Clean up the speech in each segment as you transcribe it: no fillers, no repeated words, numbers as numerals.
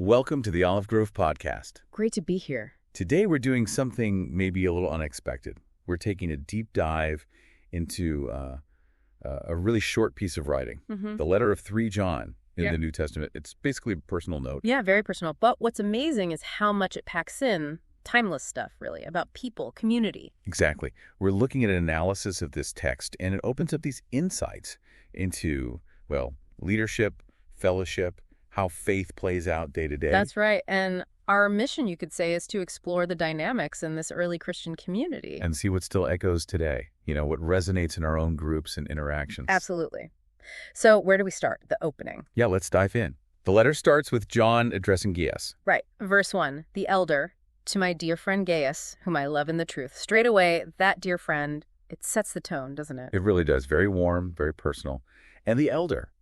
Welcome to the Olive Grove Podcast. Great to be here. Today we're doing something maybe a little unexpected. We're taking a deep dive into a really short piece of writing, the letter of 3 John in the New Testament. It's basically a personal note. Yeah, very personal. But what's amazing is how much it packs in timeless stuff, really, about people, community. Exactly. We're looking at an analysis of this text, and it opens up these insights into, well, leadership, fellowship, how faith plays out day to day. That's right. And our mission, you could say, is to explore the dynamics in this early Christian community. And see what still echoes today, what resonates in our own groups and interactions. Absolutely. So where do we start? The opening. Yeah, let's dive in. The letter starts with John addressing Gaius. Right. Verse 1, the elder, to my dear friend Gaius, whom I love in the truth. Straight away, that dear friend, it sets the tone, doesn't it? It really does. Very warm, very personal. And the elder.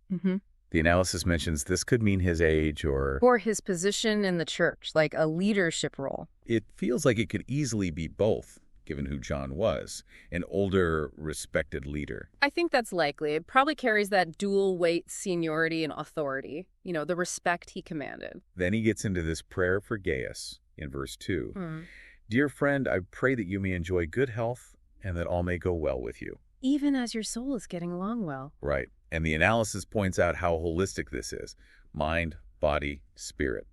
The analysis mentions this could mean his age or his position in the church, like a leadership role. It feels like it could easily be both, given who John was, an older, respected leader. I think that's likely. It probably carries that dual weight seniority and authority, the respect he commanded. Then he gets into this prayer for Gaius in verse 2. Dear friend, I pray that you may enjoy good health and that all may go well with you. Even as your soul is getting along well. Right. And the analysis points out how holistic this is. Mind, body, spirit.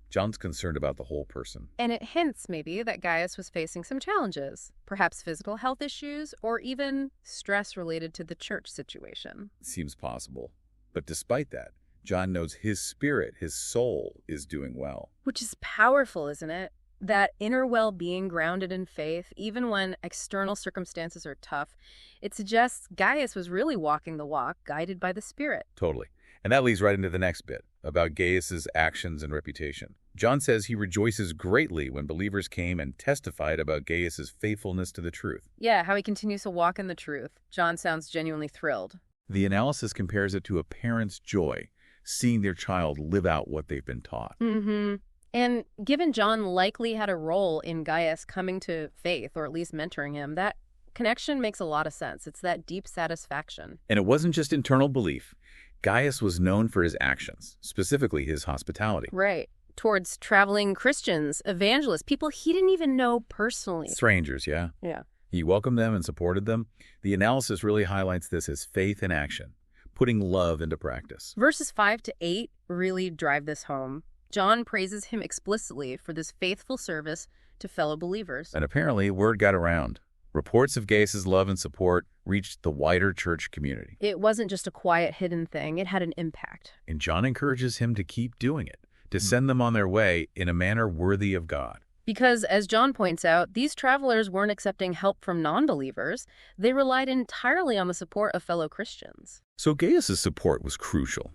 John's concerned about the whole person. And it hints, maybe, that Gaius was facing some challenges, perhaps physical health issues, or even stress related to the church situation. Seems possible. But despite that, John knows his spirit, his soul, is doing well. Which is powerful, isn't it? That inner well-being grounded in faith, even when external circumstances are tough, it suggests Gaius was really walking the walk, guided by the Spirit. Totally. And that leads right into the next bit, about Gaius's actions and reputation. John says he rejoices greatly when believers came and testified about Gaius's faithfulness to the truth. Yeah, how he continues to walk in the truth. John sounds genuinely thrilled. The analysis compares it to a parent's joy, seeing their child live out what they've been taught. And given John likely had a role in Gaius coming to faith, or at least mentoring him, that connection makes a lot of sense. It's that deep satisfaction. And it wasn't just internal belief. Gaius was known for his actions, specifically his hospitality. Right. Towards traveling Christians, evangelists, people he didn't even know personally. Strangers, yeah. Yeah. He welcomed them and supported them. The analysis really highlights this as faith in action, putting love into practice. Verses 5 to 8 really drive this home. John praises him explicitly for this faithful service to fellow believers. And apparently, word got around. Reports of Gaius's love and support reached the wider church community. It wasn't just a quiet, hidden thing. It had an impact. And John encourages him to keep doing it, to send them on their way in a manner worthy of God. Because, as John points out, these travelers weren't accepting help from non-believers. They relied entirely on the support of fellow Christians. So Gaius's support was crucial.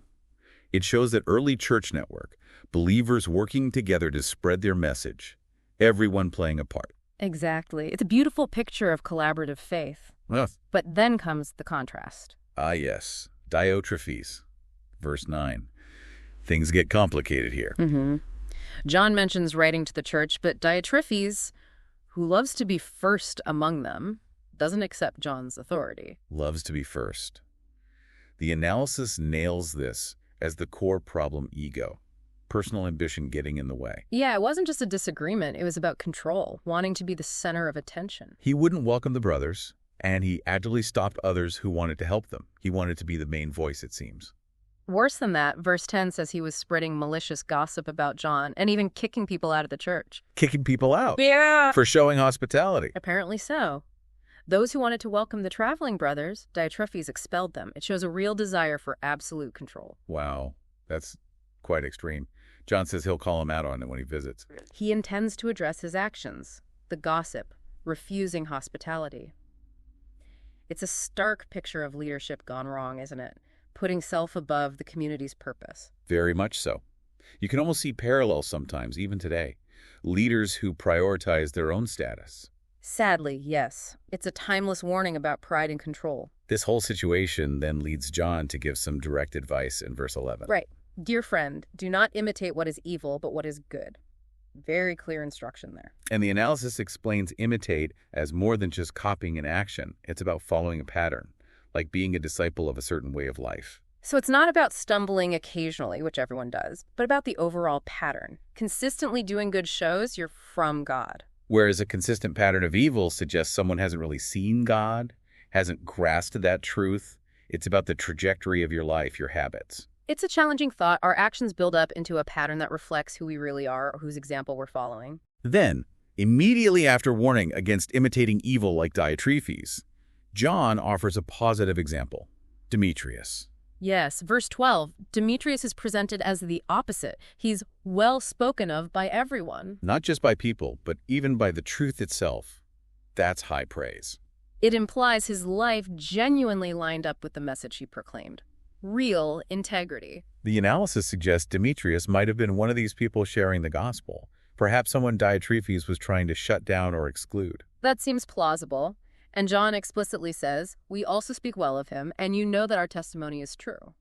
It shows that early church network, believers working together to spread their message, everyone playing a part. Exactly. It's a beautiful picture of collaborative faith. But then comes the contrast. Ah, yes. Diotrephes. Verse 9. Things get complicated here. John mentions writing to the church, but Diotrephes, who loves to be first among them, doesn't accept John's authority. Loves to be first. The analysis nails this as the core problem: ego. Personal ambition getting in the way. Yeah, it wasn't just a disagreement. It was about control, wanting to be the center of attention. He wouldn't welcome the brothers, and he actively stopped others who wanted to help them. He wanted to be the main voice, it seems. Worse than that, verse 10 says he was spreading malicious gossip about John and even kicking people out of the church. Kicking people out? Yeah. For showing hospitality. Apparently so. Those who wanted to welcome the traveling brothers, Diotrephes expelled them. It shows a real desire for absolute control. Wow, that's quite extreme. John says he'll call him out on it when he visits. He intends to address his actions, the gossip, refusing hospitality. It's a stark picture of leadership gone wrong, isn't it? Putting self above the community's purpose. Very much so. You can almost see parallels sometimes, even today. Leaders who prioritize their own status. Sadly, yes. It's a timeless warning about pride and control. This whole situation then leads John to give some direct advice in verse 11. Right. Dear friend, do not imitate what is evil, but what is good. Very clear instruction there. And the analysis explains imitate as more than just copying an action. It's about following a pattern, like being a disciple of a certain way of life. So it's not about stumbling occasionally, which everyone does, but about the overall pattern. Consistently doing good shows you're from God. Whereas a consistent pattern of evil suggests someone hasn't really seen God, hasn't grasped that truth. It's about the trajectory of your life, your habits. It's a challenging thought. Our actions build up into a pattern that reflects who we really are or whose example we're following. Then, immediately after warning against imitating evil like Diotrephes, John offers a positive example, Demetrius. Yes, verse 12, Demetrius is presented as the opposite. He's well spoken of by everyone. Not just by people, but even by the truth itself. That's high praise. It implies his life genuinely lined up with the message he proclaimed. Real integrity. The analysis suggests Demetrius might have been one of these people sharing the gospel. Perhaps someone Diotrephes was trying to shut down or exclude. That seems plausible. And John explicitly says, we also speak well of him, and you know that our testimony is true.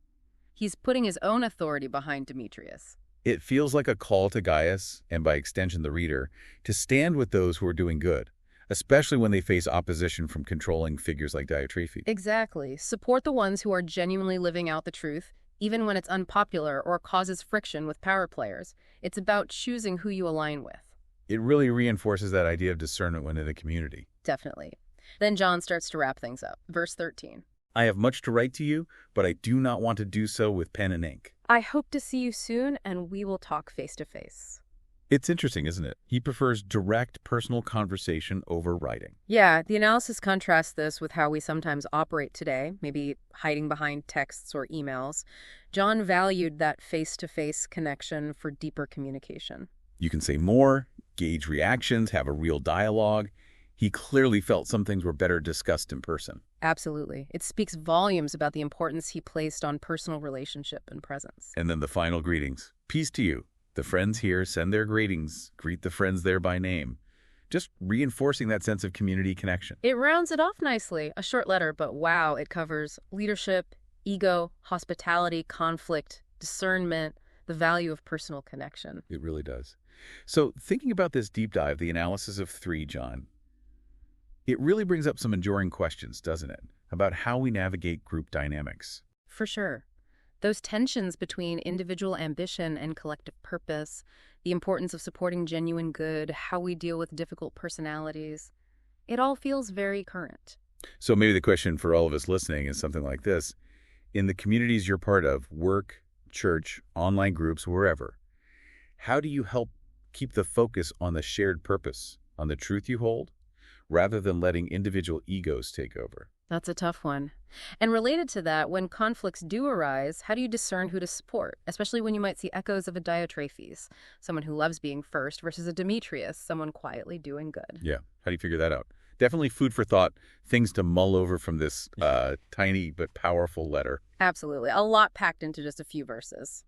He's putting his own authority behind Demetrius. It feels like a call to Gaius, and by extension the reader, to stand with those who are doing good, especially when they face opposition from controlling figures like Diotrephes. Exactly. Support the ones who are genuinely living out the truth, even when it's unpopular or causes friction with power players. It's about choosing who you align with. It really reinforces that idea of discernment within a community. Definitely. Then John starts to wrap things up. Verse 13. I have much to write to you, but I do not want to do so with pen and ink. I hope to see you soon, and we will talk face to face. It's interesting, isn't it? He prefers direct personal conversation over writing. Yeah, the analysis contrasts this with how we sometimes operate today, maybe hiding behind texts or emails. John valued that face-to-face connection for deeper communication. You can say more, gauge reactions, have a real dialogue. He clearly felt some things were better discussed in person. Absolutely. It speaks volumes about the importance he placed on personal relationship and presence. And then the final greetings. Peace to you. The friends here send their greetings. Greet the friends there by name. Just reinforcing that sense of community connection. It rounds it off nicely. A short letter, but wow, it covers leadership, ego, hospitality, conflict, discernment, the value of personal connection. It really does. So thinking about this deep dive, the analysis of 3 John, it really brings up some enduring questions, doesn't it, about how we navigate group dynamics. For sure. Those tensions between individual ambition and collective purpose, the importance of supporting genuine good, how we deal with difficult personalities, it all feels very current. So maybe the question for all of us listening is something like this. In the communities you're part of, work, church, online groups, wherever, how do you help keep the focus on the shared purpose, on the truth you hold, rather than letting individual egos take over? That's a tough one. And related to that, when conflicts do arise, how do you discern who to support, especially when you might see echoes of a Diotrephes, someone who loves being first, versus a Demetrius, someone quietly doing good? Yeah. How do you figure that out? Definitely food for thought, things to mull over from this tiny but powerful letter. Absolutely. A lot packed into just a few verses.